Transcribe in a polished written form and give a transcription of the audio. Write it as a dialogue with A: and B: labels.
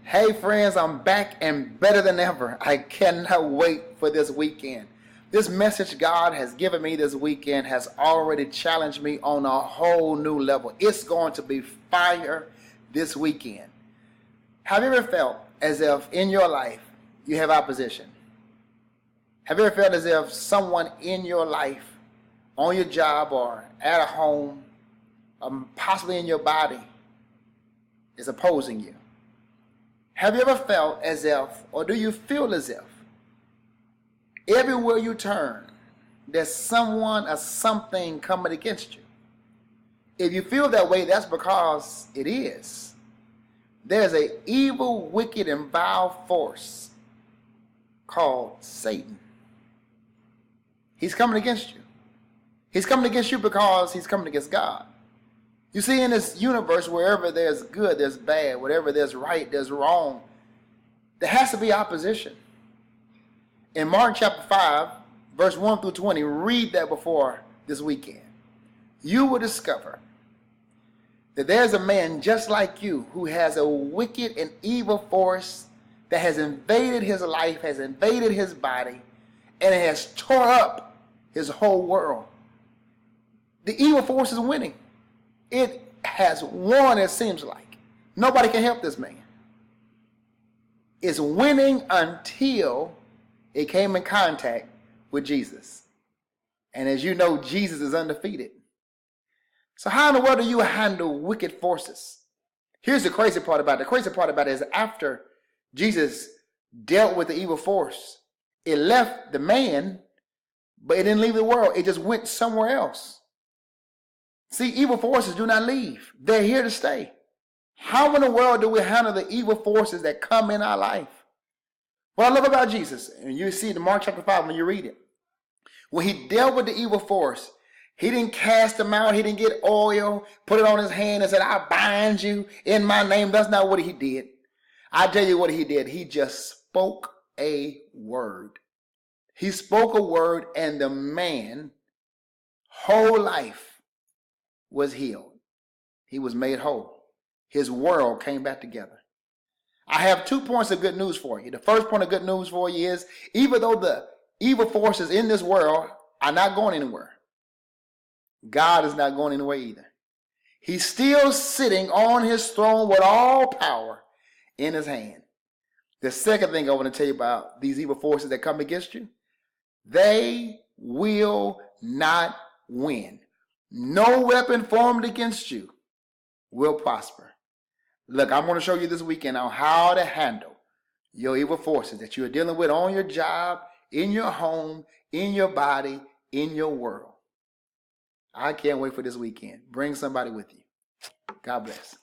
A: Hey friends, I'm back and better than ever. I cannot wait for this weekend. This message God has given me this weekend has already challenged me on a whole new level. It's going to be fire this weekend. Have you ever felt as if in your life you have opposition? Have you ever felt as if someone in your life, on your job or at a home, possibly in your body, is opposing you? Have you ever felt as if, or do you feel as if, everywhere you turn, there's someone or something coming against you? If you feel that way, that's because it is. There's an evil, wicked, and vile force called Satan. He's coming against you. He's coming against you because he's coming against God. You see, in this universe, wherever there's good, there's bad. Wherever there's right, there's wrong. There has to be opposition. In Mark chapter 5, verse 1 through 20, read that before this weekend. You will discover that there's a man just like you who has a wicked and evil force that has invaded his life, has invaded his body, and it has tore up his whole world. The evil force is winning. It has won, it seems like. Nobody can help this man. It's winning until it came in contact with Jesus. And as you know, Jesus is undefeated. So how in the world do you handle wicked forces? Here's the crazy part about it. The crazy part about it is after Jesus dealt with the evil force, it left the man, but it didn't leave the world. It just went somewhere else. See, evil forces do not leave. They're here to stay. How in the world do we handle the evil forces that come in our life? What I love about Jesus, and you see it in Mark chapter 5 when you read it, when he dealt with the evil force, he didn't cast them out. He didn't get oil, put it on his hand and said, I bind you in my name. That's not what he did. I tell you what he did. He just spoke a word. He spoke a word and the man, whole life, was healed. He was made whole. His world came back together. I have 2 points of good news for you. The first point of good news for you is, even though the evil forces in this world are not going anywhere, God is not going anywhere either. He's still sitting on his throne with all power in his hand. The second thing I want to tell you about these evil forces that come against you, they will not win. No weapon formed against you will prosper. Look, I'm going to show you this weekend on how to handle your evil forces that you're dealing with on your job, in your home, in your body, in your world. I can't wait for this weekend. Bring somebody with you. God bless.